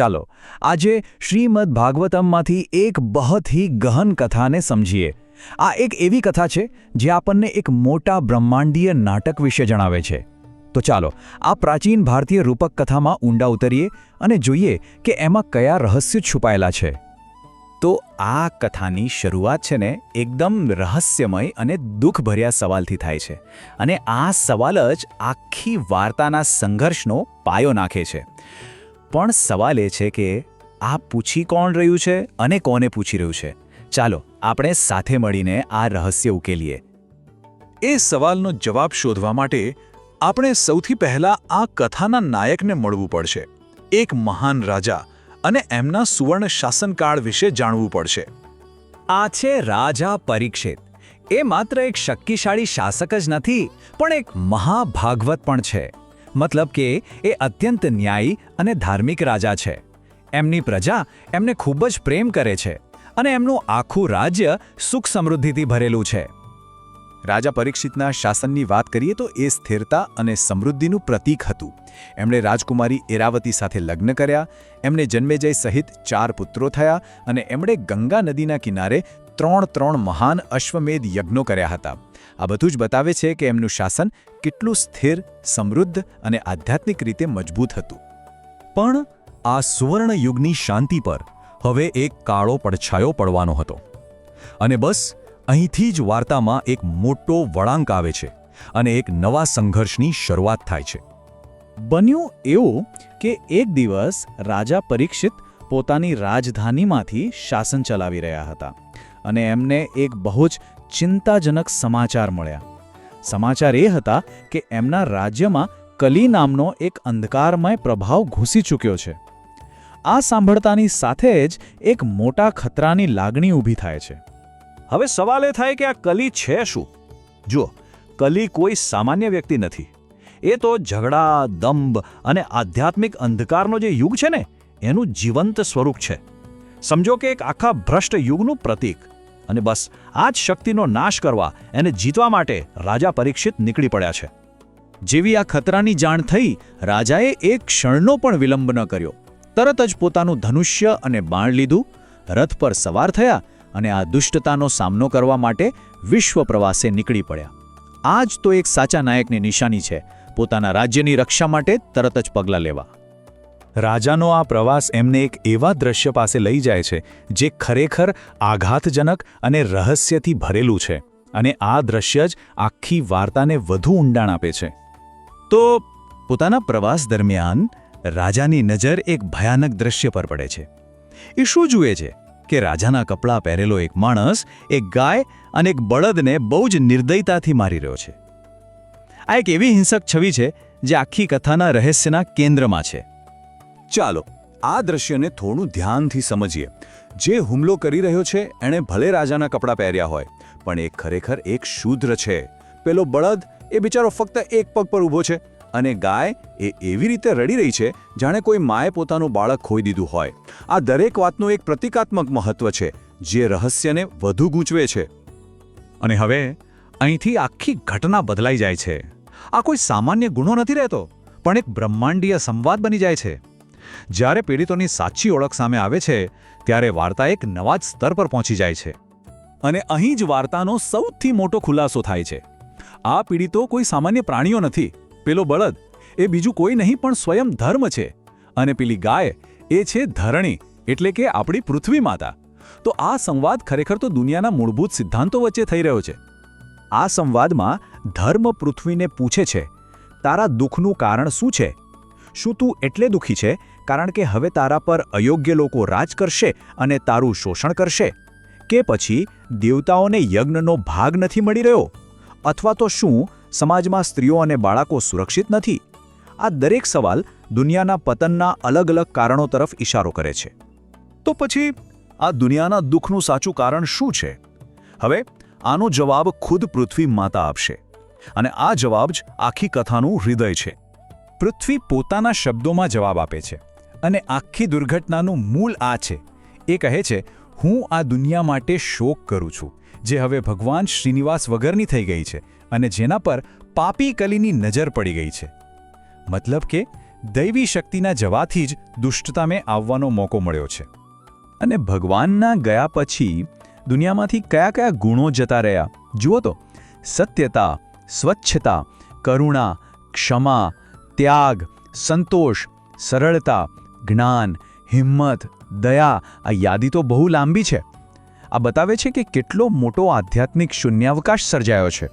ચાલો આજે શ્રીમદ્ ભાગવતમમાંથી એક બહુત ही ગહન કથાને સમજીએ। આ એક એવી કથા છે જે આપણને એક મોટા બ્રહ્માંડીય નાટક વિશે જણાવે છે। તો ચાલો આ પ્રાચીન ભારતીય રૂપક કથામાં ઊંડા ઉતરીએ અને જોઈએ કે એમાં કયા રહસ્ય છુપાયેલા છે। તો આ કથાની શરૂઆત છે ને એકદમ રહસ્યમય અને દુઃખભર્યા સવાલથી થાય છે અને આ સવાલ જ આખી વાર્તાના સંઘર્ષનો પાયો નાખે છે। પણ સવાલ એ છે કે આ પૂછી કોણ રહ્યું છે અને કોને પૂછી રહ્યું છે? ચાલો આપણે સાથે મળીને આ રહસ્ય ઉકેલીએ। એ સવાલનો જવાબ શોધવા માટે આપણે સૌથી પહેલા આ કથાના નાયકને મળવું પડશે। એક મહાન રાજા અને એમના સુવર્ણ શાસનકાળ વિશે જાણવું પડશે। આ છે રાજા પરીક્ષિત। એ માત્ર એક શક્તિશાળી શાસક જ નથી પણ એક મહાભાગવત પણ છે। મતલબ કે એ અત્યંત ન્યાયી અને ધાર્મિક રાજા છે। એમની પ્રજા એમને ખૂબ જ પ્રેમ કરે છે અને એમનું આખું રાજ્ય સુખ સમૃદ્ધિથી ભરેલું છે। રાજા પરીક્ષિતના શાસનની વાત કરીએ તો એ સ્થિરતા અને સમૃદ્ધિનું પ્રતીક હતું। એમણે રાજકુમારી એરાવતી સાથે લગ્ન કર્યા, એમને જન્મેજય સહિત 4 પુત્રો થયા અને એમણે ગંગા નદીના કિનારે 3 મહાન અશ્વમેધ યજ્ઞો કર્યા હતા। આ બધું જ બતાવે છે કે એમનું શાસન કેટલું સ્થિર, સમૃદ્ધ અને આધ્યાત્મિક રીતે મજબૂત હતું। પણ આ સુવર્ણ યુગની શાંતિ પર હવે એક કાળો પડછાયો પડવાનો હતો અને બસ અહીંથી જ વાર્તામાં એક મોટો વળાંક આવે છે અને એક નવા સંઘર્ષની શરૂઆત થાય છે। બન્યું એવું કે એક દિવસ રાજા પરીક્ષિત પોતાની રાજધાનીમાંથી શાસન ચલાવી રહ્યા હતા અને એમને એક બહુ જ ચિંતાજનક સમાચાર મળ્યા। સમાચાર એ હતા કે એમના રાજ્યમાં કલી નામનો એક અંધકારમય પ્રભાવ ઘૂસી ચૂક્યો છે। આ સાંભળતાની સાથે જ એક મોટા ખતરાની લાગણી ઊભી થાય છે। હવે સવાલ એ થાય કે આ કલી છે શું? જુઓ, કલી કોઈ સામાન્ય વ્યક્તિ નથી। એ તો ઝઘડા, દંભ અને આધ્યાત્મિક અંધકારનો જે યુગ છે ને એનું જીવંત સ્વરૂપ છે। સમજો કે એક આખા ભ્રષ્ટ યુગનું પ્રતીક। અને બસ આ જ શક્તિનો નાશ કરવા, એને જીતવા માટે રાજા પરીક્ષિત નીકળી પડ્યા છે। જેવી આ ખતરાની જાણ થઈ, રાજાએ એક ક્ષણનો પણ વિલંબ ન કર્યો। તરત જ પોતાનું ધનુષ્ય અને બાણ લીધું, રથ પર સવાર થયા અને આ દુષ્ટતાનો સામનો કરવા માટે વિશ્વ પ્રવાસે નીકળી પડ્યા। આ જ તો એક સાચા નાયકની નિશાની છે, પોતાના રાજ્યની રક્ષા માટે તરત જ પગલાં લેવા। રાજાનો આ પ્રવાસ એમને એક એવા દ્રશ્ય પાસે લઈ જાય છે જે ખરેખર આઘાતજનક અને રહસ્યથી ભરેલું છે અને આ દ્રશ્ય જ આખી વાર્તાને વધુ ઊંડાણ આપે છે। તો પોતાના પ્રવાસ દરમિયાન રાજાની નજર એક ભયાનક દ્રશ્ય પર પડે છે। એ શું જુએ છે કે રાજાના કપડાં પહેરેલો એક માણસ એક ગાય અને એક બળદને બહુ જ નિર્દયતાથી મારી રહ્યો છે। આ એક એવી હિંસક છબી છે જે આખી કથાના રહસ્યના કેન્દ્રમાં છે। ચાલો આ દ્રશ્યને થોડું ધ્યાનથી સમજીએ। જે હુમલો કરી રહ્યો છે એણે ભલે રાજાના કપડાં પહેર્યા હોય પણ એ ખરેખર એક શૂદ્ર છે। પેલો બળદ એ બિચારો ફક્ત એક પગ પર ઊભો છે અને ગાય એ એવી રીતે રડી રહી છે જાણે કોઈ માએ પોતાનું બાળક ખોઈ દીધું હોય। આ દરેક વાતનું એક પ્રતિકાત્મક મહત્વ છે જે રહસ્યને વધુ ગૂંચવે છે। અને હવે અહીંથી આખી ઘટના બદલાઈ જાય છે। આ કોઈ સામાન્ય ગુનો નથી રહેતો પણ એક બ્રહ્માંડીય સંવાદ બની જાય છે। જ્યારે પીડિતોની સાચી ઓળખ સામે આવે છે ત્યારે વાર્તા એક નવા જ સ્તર પર પહોંચી જાય છે અને અહીં જ વાર્તાનો સૌથી મોટો ખુલાસો થાય છે। આ પીડિતો કોઈ સામાન્ય પ્રાણીઓ નથી। પેલો બળદ એ બીજું કોઈ નહીં પણ સ્વયં ધર્મ છે અને પેલી ગાય એ છે ધરણી એટલે કે આપણી પૃથ્વી માતા। તો આ સંવાદ ખરેખર તો દુનિયાના મૂળભૂત સિદ્ધાંતો વચ્ચે થઈ રહ્યો છે। આ સંવાદમાં ધર્મ પૃથ્વીને પૂછે છે, તારા દુઃખનું કારણ શું છે? શું તું એટલે દુઃખી છે કારણ કે હવે તારા પર અયોગ્ય લોકો રાજ કરશે અને તારું શોષણ કરશે? કે પછી દેવતાઓને યજ્ઞનો ભાગ નથી મળી રહ્યો? અથવા તો શું સમાજમાં સ્ત્રીઓ અને બાળકો સુરક્ષિત નથી? આ દરેક સવાલ દુનિયાના પતનના અલગ અલગ કારણો તરફ ઇશારો કરે છે। તો પછી આ દુનિયાના દુઃખનું સાચું કારણ શું છે? હવે આનો જવાબ ખુદ પૃથ્વી માતા આપશે અને આ જવાબ જ આખી કથાનું હૃદય છે। પૃથ્વી પોતાના શબ્દોમાં જવાબ આપે છે અને આખી દુર્ઘટનાનું મૂળ આ છે। એ કહે છે, હું આ દુનિયા માટે શોક કરું છું જે હવે ભગવાન શ્રીનિવાસ વગરની થઈ ગઈ છે અને જેના પર પાપી કલીની નજર પડી ગઈ છે। મતલબ કે દૈવી શક્તિના જવાથી જ દુષ્ટતામે આવવાનો મોકો મળ્યો છે. અને ભગવાનના ગયા પછી દુનિયામાંથી કયા કયા ગુણો જતા રહ્યા જુઓ તો, સત્યતા, સ્વચ્છતા, કરુણા, ક્ષમા, ત્યાગ, સંતોષ, સરળતા, જ્ઞાન, હિંમત, દયા. આ યાદી તો બહુ લાંબી છે. આ બતાવે છે કે કેટલો મોટો આધ્યાત્મિક શૂન્યાવકાશ સર્જાયો છે.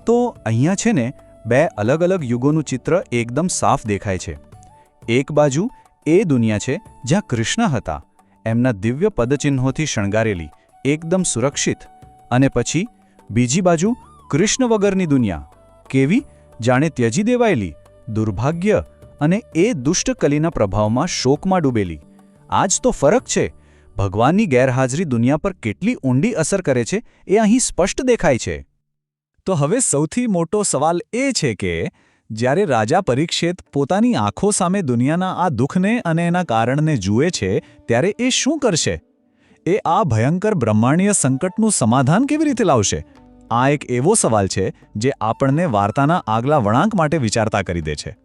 તો અહીંયા છે ને બે અલગ અલગ યુગોનું ચિત્ર એકદમ સાફ દેખાય છે. એક બાજુ એ દુનિયા છે જ્યાં કૃષ્ણ હતા, એમના દિવ્ય પદચિહ્નોથી શણગારેલી, એકદમ સુરક્ષિત. અને પછી બીજી બાજુ કૃષ્ણ વગરની દુનિયા, કેવી? જાણે ત્યજી દેવાયેલી, દુર્ભાગ્ય અને એ દુષ્ટ કલીના પ્રભાવમાં શોકમાં ડૂબેલી. આ જ તો ફરક છે. ભગવાનની ગેરહાજરી દુનિયા પર કેટલી ઊંડી અસર કરે છે એ અહીં સ્પષ્ટ દેખાય છે. તો હવે સૌથી મોટો સવાલ એ છે કે જ્યારે રાજા પરીક્ષિત પોતાની આંખો સામે દુનિયાના આ દુઃખને અને એના કારણને જુએ છે ત્યારે એ શું કરશે? એ આ ભયંકર બ્રહ્માંડીય સંકટનું સમાધાન કેવી રીતે લાવશે? આ એક એવો સવાલ છે જે આપણને વાર્તાના આગલા વળાંક માટે વિચારતા કરી દે છે.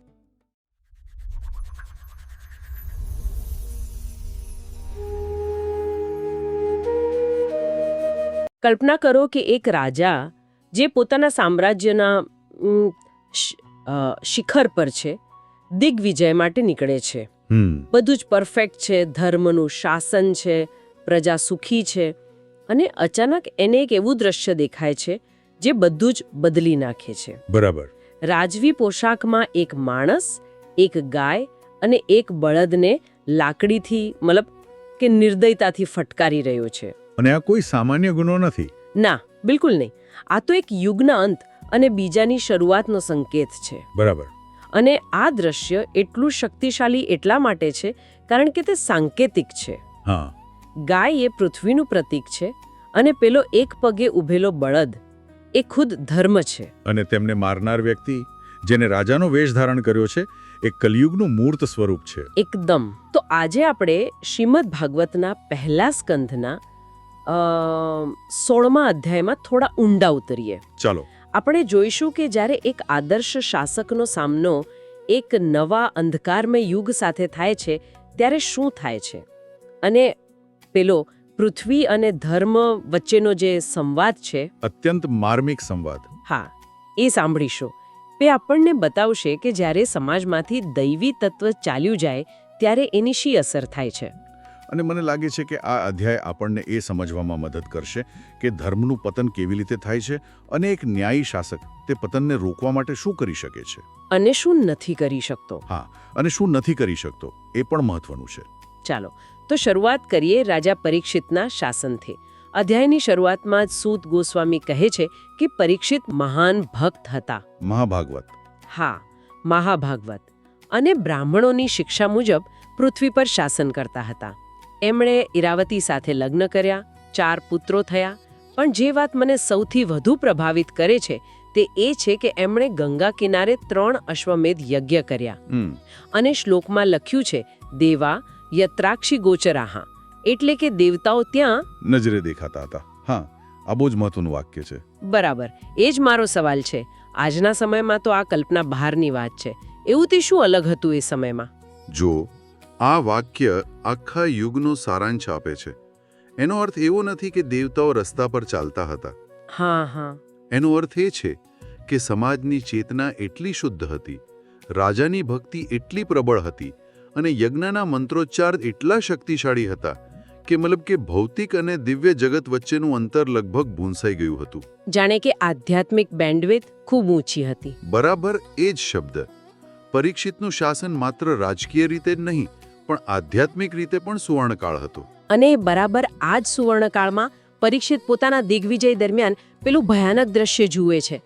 કલ્પના કરો કે એક રાજા જે પોતાના સામ્રાજ્યના શિખર પર છે, દિગ્વિજય માટે નીકળે છે. બધું જ પરફેક્ટ છે, ધર્મનું શાસન છે, પ્રજા સુખી છે, અને અચાનક એને એક એવું દ્રશ્ય દેખાય છે જે બધું જ બદલી નાખે છે. બરાબર. રાજવી પોશાકમાં એક માણસ, એક ગાય અને એક બળદને લાકડીથી મતલબ કે નિર્દયતાથી ફટકારી રહ્યો છે. અને આ કોઈ સામાન્ય ગુનો નથી. ના, બિલકુલ નહીં. આ તો એક યુગના અંત અને બીજાની શરૂઆતનો સંકેત છે. બરાબર. અને આ દ્રશ્ય એટલું શક્તિશાળી એટલા માટે છે કારણ કે તે સાંકેતિક છે. હા. ગાય એ પૃથ્વીનું પ્રતીક છે અને પેલો એક પગે ઊભેલો બળદ એ ખુદ ધર્મ છે. અને તેમને મારનાર વ્યક્તિ જેને રાજાનો વેશ ધારણ કર્યો છે એ કલિયુગનું મૂર્ત સ્વરૂપ છે. એકદમ. તો આજે આપણે શ્રીમદ ભાગવતના પહેલા સ્કંધના 16મા અધ્યાયમાં થોડા ઊંડા ઉતરીએ. ચાલો. આપણે જોઈશું કે જ્યારે એક આદર્શ શાસકનો સામનો એક નવા અંધકારમય યુગ સાથે થાય છે ત્યારે શું થાય છે, અને પેલો પૃથ્વી અને ધર્મ વચ્ચેનો જે સંવાદ છે, અત્યંત માર્મિક સંવાદ. હા, એ સાંભળીશું. તે આપણને બતાવશે કે જ્યારે સમાજમાંથી દૈવી તત્વ ચાલ્યું જાય ત્યારે એની શી અસર થાય છે. અને મને લાગે છે કે આ અધ્યાય આપણને એ સમજવામાં મદદ કરશે કે ધર્મનું પતન કેવી રીતે થાય છે અને એક ન્યાયી શાસક તે પતનને રોકવા માટે શું કરી શકે છે અને શું નથી કરી શકતો. હા, અને શું નથી કરી શકતો એ પણ મહત્વનું છે. ચાલો તો શરૂઆત કરીએ રાજા પરીક્ષિતના શાસનથી. અધ્યાયની શરૂઆતમાં જ સૂત ગોસ્વામી કહે છે કે પરીક્ષિત મહાન ભક્ત હતા. મહાભાગવત. હા, મહાભાગવત. અને બ્રાહ્મણોની શિક્ષા મુજબ પૃથ્વી પર શાસન કરતા હતા. એમણે ઈરાવતી સાથે લગ્ન કર્યા, 4 પુત્રો થયા. પણ જે વાત મને સૌથી વધુ પ્રભાવિત કરે છે તે એ છે કે એમણે ગંગા કિનારે 3 અશ્વમેધ યજ્ઞ કર્યા. અને શ્લોકમાં લખ્યું છે દેવા યત્રાક્ષી ગોચરાહા, એટલે કે દેવતાઓ ત્યાં નજરે દેખાતા હતા. હા, આ બહુ જ મહત્વનું વાક્ય છે. બરાબર. એ જ મારો સવાલ છે. આજના સમયમાં તો આ કલ્પના બહારની વાત છે. એવું તે શું અલગ હતું એ સમયમાં? જો આ વાક્ય આખા યુગનો સારાંશ આપે છે. એનો અર્થ એવો નથી કે દેવતાઓ રસ્તા પર ચાલતા હતા. હા હા. એનો અર્થ એ છે કે સમાજની ચેતના એટલી શુદ્ધ હતી, રાજાની ભક્તિ એટલી પ્રબળ હતી અને યજ્ઞના મંત્રોચ્ચાર એટલા શક્તિશાળી હતા કે મતલબ કે ભૌતિક અને દિવ્ય જગત વચ્ચેનું અંતર લગભગ ભૂંસાઈ ગયું હતું. જાણે કે આધ્યાત્મિક બેન્ડવિડ્થ ખૂબ ઊંચી હતી. બરાબર, એ જ શબ્દ. પરીક્ષિતનું શાસન માત્ર રાજકીય રીતે જ નહીં પણ આધ્યાત્મિક રીતે પણ સુવર્ણકાળ હતો. અને બરાબર આ જ સુવર્ણકાળમાં પરીક્ષિત પોતાના દિગ્વિજય દરમિયાન પેલું ભયાનક દ્રશ્ય જુએ છે.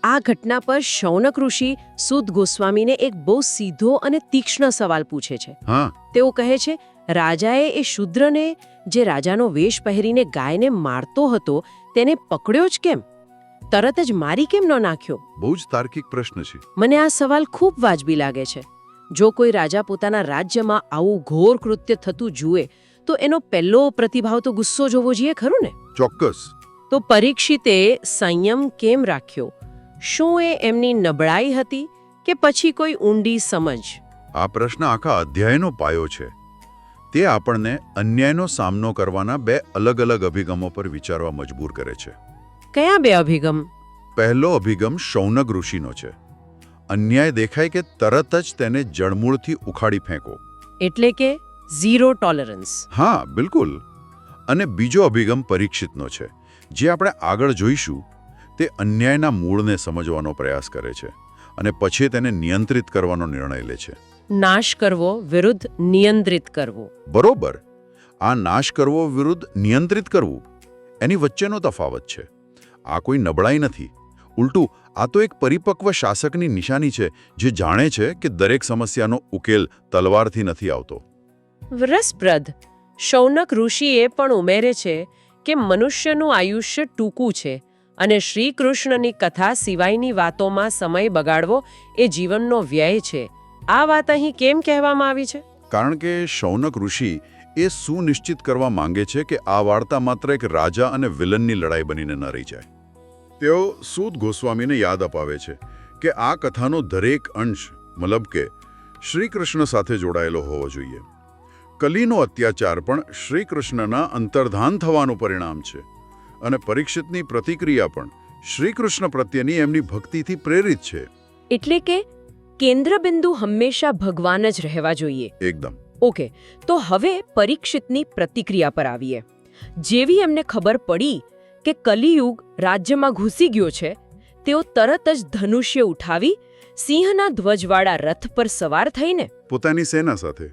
આ ઘટના પર શૌનક ઋષિ સૂત ગોસ્વામીને એક બહુ સીધો અને તીક્ષ્ણ સવાલ પૂછે છે. હા. તેઓ કહે છે રાજાએ એ શૂદ્રને જે રાજાનો વેશ પહેરીને ગાયને મારતો હતો તેને પકડ્યો જ કેમ? તરત જ મારી કેમ ન નાખ્યો? બહુ જ તાર્કિક પ્રશ્ન છે. મને આ સવાલ ખૂબ વાજબી લાગે છે. જો કોઈ રાજા પોતાના રાજ્યમાં આવું ઘોર કૃત્ય થતું જુએ તો એનો પહેલો પ્રતિભાવ તો ગુસ્સો જોવો જોઈએ, ખરું ને? ચોક્કસ. તો પરીક્ષિતે સંયમ કેમ રાખ્યો? શું એ એમની નબળાઈ હતી કે પછી કોઈ ઊંડી સમજ? આ પ્રશ્ન આખા અધ્યાયનો પાયો છે. તે આપણને અન્યાયનો સામનો કરવાના બે અલગ અલગ અભિગમો પર વિચારવા મજબૂર કરે છે. કયા બે અભિગમ? પહેલો અભિગમ શૌનક ઋષિનો છે. અન્યાય દેખાય કે તરત જ તેને જડમૂળથી ઉખાડી ફેંકો. એટલે કે ઝીરો ટોલરન્સ. હા, બિલકુલ. અને બીજો અભિગમ પરીક્ષિતનો છે, જે આપણે આગળ જોઈશું. તે અન્યાયના મૂળને સમજવાનો પ્રયાસ કરે છે અને પછી તેને નિયંત્રિત કરવાનો નિર્ણય લે છે. નાશ કરવો વિરુદ્ધ નિયંત્રિત કરવો. બરોબર. આ નાશ કરવો વિરુદ્ધ નિયંત્રિત કરવું, એની વચ્ચેનો તફાવત છે. આ કોઈ નબળાઈ નથી. ઉલટું, આ તો એક પરિપક્વ શાસકની નિશાની છે, જે જાણે છે કે દરેક સમસ્યાનો ઉકેલ તલવારથી નથી આવતો. રસપ્રદ. શૌનક ઋષિએ પણ ઉમેરે છે કે મનુષ્યનું આયુષ્ય ટૂંકું છે અને શ્રી કૃષ્ણની કથા સિવાયની વાતોમાં સમય બગાડવો એ જીવનનો વ્યય છે. આ વાત અહીં કેમ કહેવામાં આવી છે? કારણ કે શૌનક ઋષિ એ સુનિશ્ચિત કરવા માંગે છે કે આ વાર્તા માત્ર એક રાજા અને વિલનની લડાઈ બનીને ન રહી જાય. તેઓ સૂત ગોસ્વામીને યાદ અપાવે છે કે આ કથાનો દરેક અંશ મતલબ કે શ્રી કૃષ્ણ સાથે જોડાયેલો હોવો જોઈએ. કલીનો અત્યાચાર પણ શ્રી કૃષ્ણના અંતર્ધાન થવાનું પરિણામ છે અને પરીક્ષિતની પ્રતિક્રિયા પણ શ્રી કૃષ્ણ પ્રત્યેની એમની ભક્તિથી પ્રેરિત છે. એટલે કે કેન્દ્રબિંદુ હંમેશા ભગવાન જ રહેવા જોઈએ. એકદમ. ઓકે, તો હવે પરીક્ષિતની પ્રતિક્રિયા પર આવીએ. જેવી એમને ખબર પડી કે કલિયુગ રાજ્યમાં ઘૂસી ગયો છે, તેઓ તરત જ ધનુષ્ય ઉઠાવી સિંહના ધ્વજવાળા રથ પર સવાર થઈને પોતાની સેના સાથે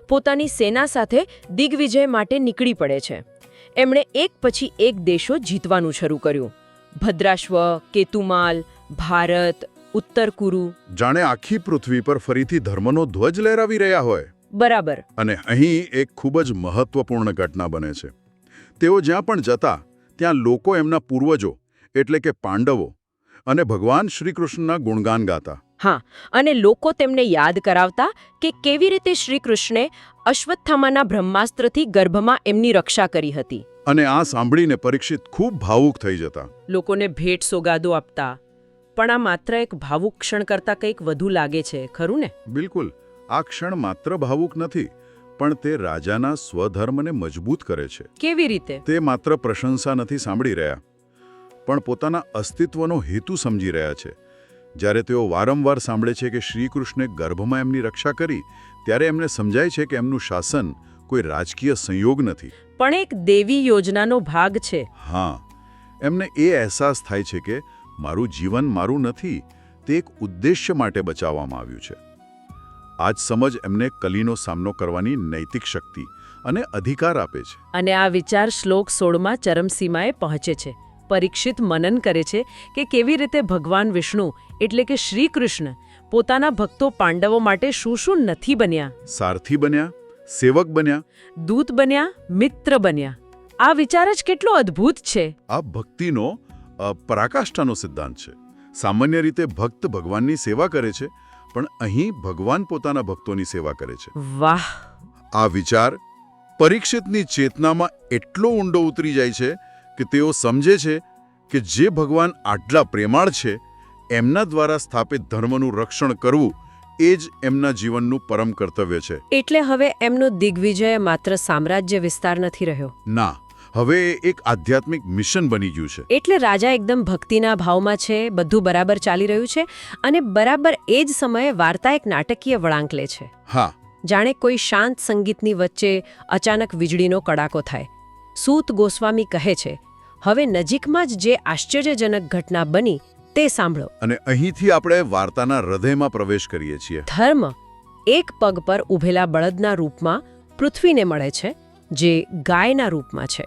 પોતાની સેના સાથે દિગ્વિજય માટે નીકળી પડે છે. એમણે એક પછી એક દેશો જીતવાનું શરૂ કર્યું. ભદ્રાશ્વ, કેતુમાલ, ભારત, ઉત્તર કુરુ. જાણે આખી પૃથ્વી પર ફરીથી ધર્મનો ધ્વજ લહેરાવી રહ્યા હોય. બરાબર. અને અહીં એક ખૂબ જ મહત્વપૂર્ણ ઘટના બને છે. તેઓ જ્યાં પણ જતા ત્યાં લોકો એમના પૂર્વજો એટલે કે પાંડવો અને ભગવાન શ્રી કૃષ્ણના ગુણગાન ગાતા. હા, અને લોકો તેમને યાદ કરાવતા કે કેવી રીતે શ્રી કૃષ્ણે અશ્વત્થામાના બ્રહ્માસ્ત્રથી ગર્ભમાં એમની રક્ષા કરી હતી. અને આ સાંભળીને પરીક્ષિત ખૂબ ભાવુક થઈ જતા. લોકોને ભેટ સોગાદો આપતા. પણ આ માત્ર એક ભાવુક ક્ષણ કરતાં કંઈક વધુ લાગે છે, ખરું ને? બિલકુલ. આ ક્ષણ માત્ર ભાવુક નથી, પણ તે રાજાના સ્વધર્મને મજબૂત કરે છે. કેવી રીતે? તે માત્ર પ્રશંસા નથી સાંભળી રહ્યા, પણ પોતાના અસ્તિત્વનો હેતુ સમજી રહ્યા છે. જ્યારે તેઓ વારંવાર સાંભળે છે કે શ્રી કૃષ્ણે ગર્ભમાં એમની રક્ષા કરી, ત્યારે એમને સમજાય છે કે એમનું શાસન કોઈ રાજકીય સંયોગ નથી, પણ એક દેવી યોજનાનો ભાગ છે. હા, એમને એ અહેસાસ થાય છે કે મારું જીવન મારું નથી, તે એક ઉદ્દેશ્ય માટે બચાવવામાં આવ્યું છે. આ જ સમજ એમને કલીનો સામનો કરવાની નૈતિક શક્તિ અને અધિકાર આપે છે. અને આ વિચાર શ્લોક 16માં ચરમસીમાએ પહોંચે છે. પરીક્ષિત મનન કરે છે કે કેવી રીતે ભગવાન વિષ્ણુ એટલે કે શ્રી કૃષ્ણ પોતાના ભક્તો પાંડવો માટે શું શું નથી બન્યા. સારથી બન્યા, સેવક બન્યા, દૂત બન્યા, મિત્ર બન્યા. આ વિચાર જ કેટલો અદ્ભુત છે. આ ભક્તિનો પરાકાષ્ઠાનો સિદ્ધાંત છે. સામાન્ય રીતે ભક્ત ભગવાનની સેવા કરે છે, પણ અહીં ભગવાન પોતાના ભક્તોની સેવા કરે છે. વાહ! આ વિચાર પરીક્ષિતની ચેતનામાં એટલો ઊંડો ઉતરી જાય છે કે તેઓ સમજે છે કે જે ભગવાન આટલા પ્રેમાળ છે, એમના દ્વારા સ્થાપિત ધર્મનું રક્ષણ કરવું એ જ એમના જીવનનું પરમ કર્તવ્ય છે. એટલે હવે એમનો દિગ્વિજય માત્ર સામ્રાજ્ય વિસ્તાર નથી રહ્યો. ના, હવે એક આધ્યાત્મિક મિશન બની ગયું છે. એટલે રાજા એકદમ ભક્તિના ભાવમાં છે, બધું બરાબર ચાલી રહ્યું છે, અને બરાબર એ જ સમયે વાર્તા એક નાટકીય વળાંક લે છે. હા, જાણે કોઈ શાંત સંગીતની વચ્ચે અચાનક વીજળીનો કડાકો થાય. સૂત ગોસ્વામી કહે છે, હવે નજીકમાં જ જે આશ્ચર્યજનક ઘટના બની તે સાંભળો. અને અહીંથી આપણે વાર્તાના હૃદયમાં પ્રવેશ કરીએ છીએ. ધર્મ એક પગ પર ઊભેલા બળદના રૂપમાં પૃથ્વીને મળે છે, જે ગાયના રૂપમાં છે.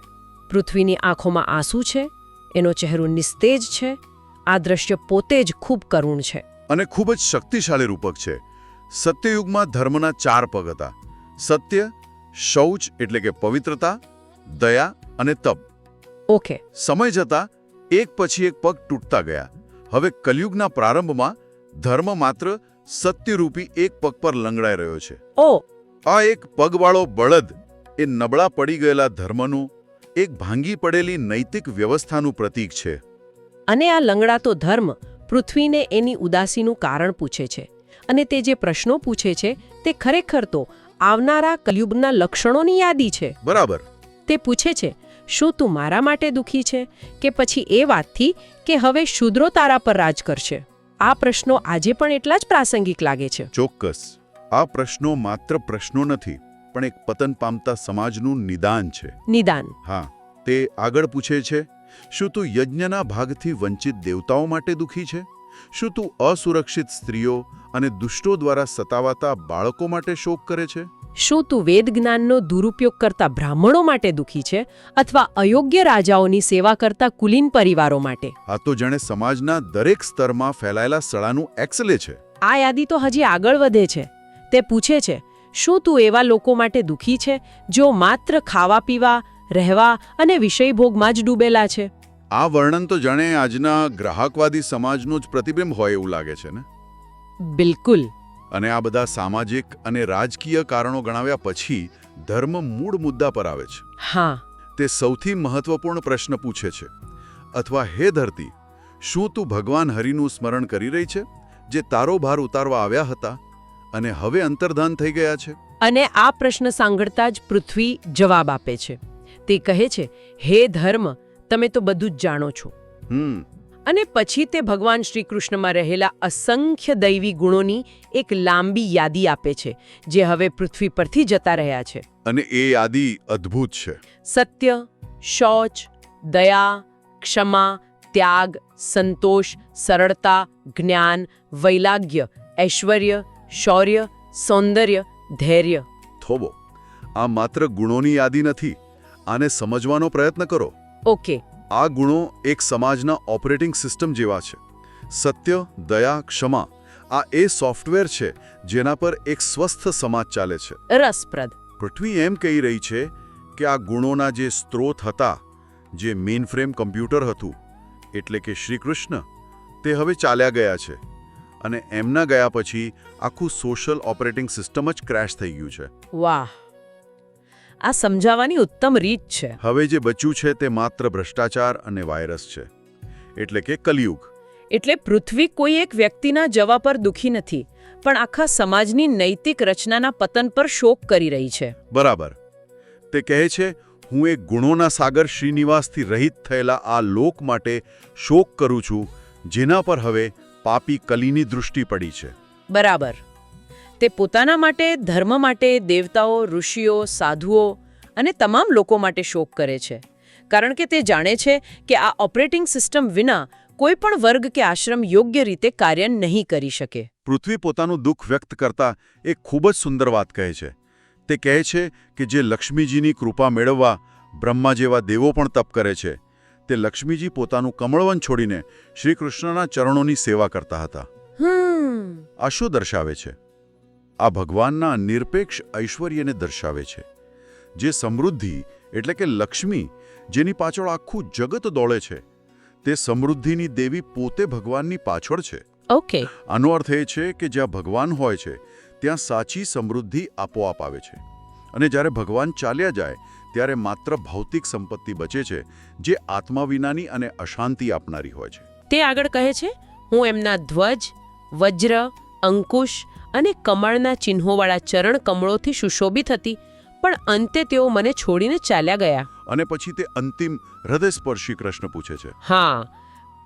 પૃથ્વીની આંખોમાં આંસુ છે, એનો ચહેરો નિસ્તેજ છે. આ દ્રશ્ય પોતે જ ખૂબ કરુણ છે અને ખૂબ જ શક્તિશાળી રૂપક છે. સત્યયુગમાં ધર્મના 4 પગ હતા: સત્ય, શૌચ એટલે કે પવિત્રતા, દયા અને તપ. ઓકે. સમય જતા એક પછી એક પગ તૂટતા ગયા. હવે કલયુગના પ્રારંભમાં ધર્મ માત્ર સત્યરૂપી એક પગ પર લંગડાઈ રહ્યો છે. આ એક પગવાળો બળદ એ નબળા પડી ગયેલા ધર્મનું, એક ભાંગી પડેલી નૈતિક વ્યવસ્થાનું પ્રતીક છે. અને આ લંગડાતો ધર્મ પૃથ્વીને એની ઉદાસીનું કારણ પૂછે છે અને તે જે પ્રશ્નો પૂછે છે તે ખરેખર તો આવનારા કલયુગના લક્ષણોની યાદી છે. બરાબર. તે પૂછે છે, શું તું મારા માટે દુઃખી છે, કે પછી એ વાતથી કે હવે શૂદ્રો તારા પર રાજ કરશે? આ પ્રશ્નો આજે પણ એટલા જ પ્રાસંગિક લાગે છે. ચોક્કસ. આ પ્રશ્નો માત્ર પ્રશ્નો નથી, પણ એક પતન પામતા સમાજનું નિદાન છે. નિદાન. હા, તે આગળ પૂછે છે, શું તું યજ્ઞના ભાગથી વંચિત દેવતાઓ માટે દુઃખી છે? શું તું અસુરક્ષિત સ્ત્રીઓ અને દુષ્ટો દ્વારા સતાવાતા બાળકો માટે શોક કરે છે? શું તું વેદ જ્ઞાનનો દુરુપયોગ કરતા બ્રાહ્મણો માટે દુઃખી છે, અથવા અયોગ્ય રાજાઓની સેવા કરતા કુલીન પરિવારો માટે? આ તો જાણે સમાજના દરેક સ્તરમાં ફેલાયેલા સળાનું એક્સલે છે. આ યાદી તો હજી આગળ વધે છે. તે પૂછે છે, શું તું એવા લોકો માટે દુઃખી છે જેઓ માત્ર ખાવા પીવા, રહેવા અને વિષયભોગમાં જ ડૂબેલા છે? આ વર્ણન તો જાણે આજના ગ્રાહકવાદી સમાજનું જ પ્રતિબિંબ હોય એવું લાગે છે ને. બિલકુલ. અને આ બધા સામાજિક અને રાજકીય કારણો ગણાવ્યા પછી ધર્મ મૂળ મુદ્દા પર આવે છે. હા. તે સૌથી મહત્વપૂર્ણ પ્રશ્ન પૂછે છે, અથવા હે ધરતી, શું તું ભગવાન હરિનું સ્મરણ કરી રહી છે, જે તારો ભાર ઉતારવા આવ્યા હતા અને હવે અંતર્ધાન થઈ ગયા છે? અને આ પ્રશ્ન સાંગળતા જ પૃથ્વી જવાબ આપે છે. તે કહે છે, હે ધર્મ, તમે તો બધું જ જાણો છો. અને પછી તે ભગવાન શ્રી કૃષ્ણમાં રહેલા અસંખ્ય દૈવી ગુણોની એક લાંબી યાદી આપે છે, જે હવે પૃથ્વી પરથી જતા રહ્યા છે. અને એ યાદી અદ્ભુત છે. સત્ય, શૌચ, દયા, ક્ષમા, ત્યાગ, સંતોષ, સરળતા, જ્ઞાન, વૈરાગ્ય, ઐશ્વર્ય, શૌર્ય, સૌંદર્ય, ધૈર્ય. થોબો, આ માત્ર ગુણોની યાદી નથી. આને સમજવાનો પ્રયત્ન કરો. ઓકે. આ ગુણો એક સમાજના ઓપરેટિંગ સિસ્ટમ જેવા છે. સત્ય, દયા, ક્ષમા, આ એ સોફ્ટવેર છે જેના પર એક સ્વસ્થ સમાજ ચાલે છે. રસપ્રદ. પૃથ્વી એમ કહી રહી છે કે આ ગુણોના જે સ્ત્રોત હતા, જે મેઇનફ્રેમ કમ્પ્યુટર હતું, એટલે કે શ્રી કૃષ્ણ, તે હવે ચાલ્યા ગયા છે. અને એમના ગયા પછી આખું સોશિયલ ઓપરેટિંગ સિસ્ટમ જ ક્રેશ થઈ ગયું છે. વાહ, આ સમજાવવાની ઉત્તમ રીત છે. હવે જે બચ્યું છે તે માત્ર ભ્રષ્ટાચાર અને વાયરસ છે, એટલે કે કલિયુગ. એટલે પૃથ્વી કોઈ એક વ્યક્તિના જવા પર દુઃખી નથી, પણ આખા સમાજની નૈતિક રચનાના પતન પર શોક કરી રહી છે. બરાબર. તે કહે છે, હું એક ગુણોના સાગર શ્રીનિવાસથી રહિત થયેલા આ લોક માટે શોક કરું છું, જેના પર હવે પાપી કલીની દૃષ્ટિ પડી છે. બરાબર. તે પોતાના માટે, ધર્મ માટે, દેવતાઓ, ઋષિઓ, સાધુઓ અને તમામ લોકો માટે શોક કરે છે, કારણ કે તે જાણે છે કે આ ઓપરેટિંગ સિસ્ટમ વિના કોઈ પણ વર્ગ કે આશ્રમ યોગ્ય રીતે કાર્ય નહીં કરી શકે. પૃથ્વી પોતાનું દુઃખ વ્યક્ત કરતા એક ખૂબ જ સુંદર વાત કહે છે. તે કહે છે કે જે લક્ષ્મીજીની કૃપા મેળવવા બ્રહ્મા જેવા દેવો પણ તપ કરે છે, તે લક્ષ્મીજી પોતાનું કમળવન છોડીને શ્રી કૃષ્ણના ચરણોની સેવા કરતા હતા. આ શું દર્શાવે છે? આ ભગવાનના નિરપેક્ષ ઐશ્વર્યને દર્શાવે છે. જે સમૃદ્ધિ એટલે કે લક્ષ્મી, જેની પાછળ આખું જગત દોડે છે, તે સમૃદ્ધિની દેવી પોતે ભગવાનની પાછળ છે. ઓકે. આનો અર્થ એ છે કે જ્યાં ભગવાન હોય છે ત્યાં સાચી સમૃદ્ધિ આપોઆપ આવે છે. અને જ્યારે ભગવાન ચાલ્યા જાય ત્યારે માત્ર ભૌતિક સંપત્તિ બચે છે, જે આત્મા વિનાની અને અશાંતિ આપનારી હોય છે. તે આગળ કહે છે, હું એમના ધ્વજ, વજ્ર, અંકુશ અને કમળના ચિહ્નોવાળા ચરણ કમળોથી સુશોભિત હતી, પણ અંતે તેઓ મને છોડીને ચાલ્યા ગયા. અને પછી તે અંતિમ હૃદયસ્પર્શી પ્રશ્ન પૂછે છે. હા,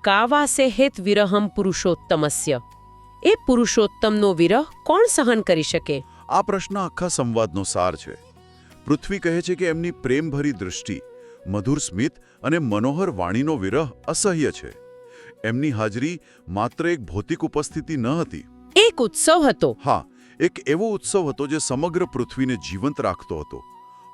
કાવાસે હેત વિરહમ પુરુષોત્તમસ્ય. એ પુરુષોત્તમનો વિરહ કોણ સહન કરી શકે? આ પ્રશ્ન આખા સંવાદનો સાર છે. પૃથ્વી કહે છે કે એમની પ્રેમભરી દૃષ્ટિ, મધુર સ્મિત અને મનોહર વાણીનો વિરહ અસહ્ય છે. એમની હાજરી માત્ર એક ભૌતિક ઉપસ્થિતિ ન હતી. એક ઉત્સવ હતો. હા, એક એવો ઉત્સવ હતો જે સમગ્ર પૃથ્વીને જીવંત રાખતો હતો.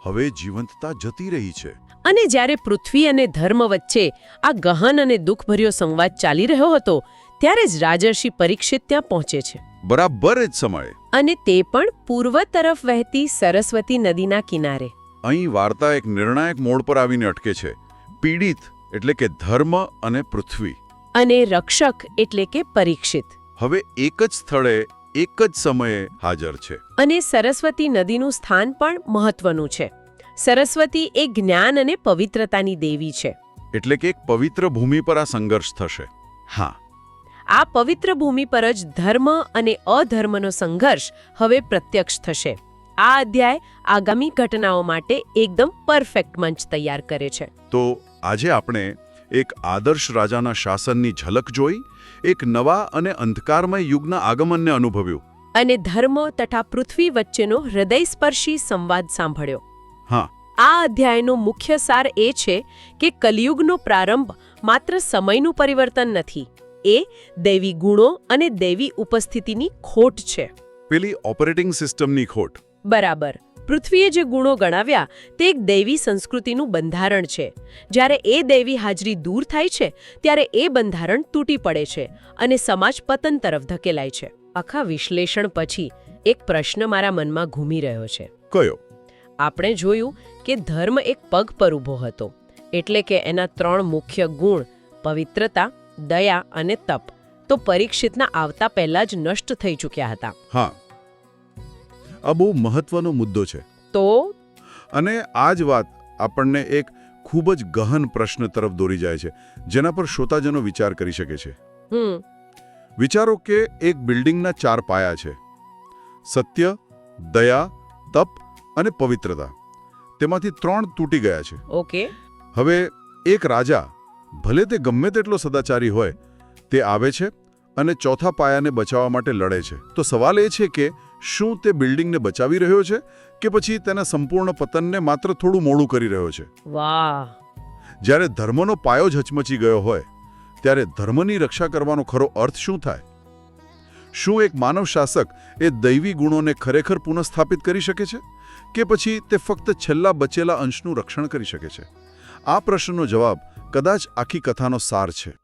હવે જીવંતતા જતી રહી છે. અને જ્યારે પૃથ્વી અને ધર્મ વચ્ચે આ ગહન અને દુઃખભર્યો સંવાદ ચાલી રહ્યો હતો, ત્યારે જ રાજર્ષિ પરીક્ષિત ત્યાં પહોંચે છે. બરાબર જ સમયે. અને તે પણ પૂર્વ તરફ વહેતી સરસ્વતી નદીના કિનારે. અહીં વાર્તા એક નિર્ણાયક મોડ પર આવીને અટકે છે. પીડિત એટલે કે ધર્મ અને પૃથ્વી, અને રક્ષક એટલે કે પરીક્ષિત હવે એક જ સ્થળે એક જ સમયે હાજર છે. અને સરસ્વતી નદીનું સ્થાન પણ મહત્વનું છે. સરસ્વતી એ જ્ઞાન અને પવિત્રતાની દેવી છે. એટલે કે એક પવિત્ર ભૂમિ પર આ સંઘર્ષ થશે. હા, આ પવિત્ર ભૂમિ પર જ ધર્મ અને અધર્મનો સંઘર્ષ હવે પ્રત્યક્ષ થશે. આ અધ્યાય આગામી ઘટનાઓ માટે એકદમ પરફેક્ટ મંચ તૈયાર કરે છે. તો આજે આપણે એક આદર્શ રાજાના શાસનની ઝલક જોઈ, એક નવા અને અંધકારમય યુગના આગમનને અનુભવ્યું. અને ધર્મ તથા પૃથ્વી વચ્ચેનો હૃદયસ્પર્શી સંવાદ સાંભળ્યો. હા, આ અધ્યાયનો મુખ્ય સાર એ છે કે કલિયુગનો પ્રારંભ માત્ર સમયનું પરિવર્તન નથી, એ દૈવી ગુણો અને દૈવી ઉપસ્થિતિની ખોટ છે. પેલી ઓપરેટિંગ સિસ્ટમની ખોટ. બરાબર. પૃથ્વીએ જે ગુણો ગણાવ્યા તે એક દૈવી સંસ્કૃતિનું બંધારણ છે. જ્યારે એ દૈવી હાજરી દૂર થાય છે ત્યારે એ બંધારણ તૂટી પડે છે અને સમાજ પતન તરફ ધકેલાય છે. આખા વિશ્લેષણ પછી એક પ્રશ્ન મારા મનમાં ઘૂમી રહ્યો છે. કયો? આપણે જોયું કે ધર્મ એક પગ પર ઊભો હતો, એટલે કે એના 3 મુખ્ય ગુણ પવિત્રતા, દયા અને તપ તો પરીક્ષિતના આવતા પહેલા જ નષ્ટ થઈ ચૂક્યા હતા. હા, આ બહુ મહત્વનો મુદ્દો છે. તો અને આ જ વાત આપણને એક ખૂબ જ ગહન પ્રશ્ન તરફ દોરી જાય છે, જેના પર શ્રોતાજનો વિચાર કરી શકે છે. વિચારો કે એક બિલ્ડિંગના 4 પાયા છે: સત્ય, દયા, તપ અને પવિત્રતા. તેમાંથી 3 તૂટી ગયા છે. ઓકે. હવે એક રાજા, ભલે તે ગમે તેટલો સદાચારી હોય, તે આવે છે અને ચોથા પાયાને બચાવવા માટે લડે છે. તો સવાલ એ છે કે શું તે બિલ્ડિંગને બચાવી રહ્યો છે કે પછી તેના સંપૂર્ણ પતનને માત્ર થોડું મોડું કરી રહ્યો છે? વાહ. જ્યારે ધર્મનો પાયો જ હચમચી ગયો હોય ત્યારે ધર્મની રક્ષા કરવાનો ખરો અર્થ શું થાય? શું એક માનવ શાસક એ દૈવી ગુણોને ખરેખર પુનઃસ્થાપિત કરી શકે છે કે પછી તે ફક્ત છેલ્લા બચેલા અંશનું રક્ષણ કરી શકે છે? આ પ્રશ્નનો જવાબ કદાચ આખી કથાનો સાર છે.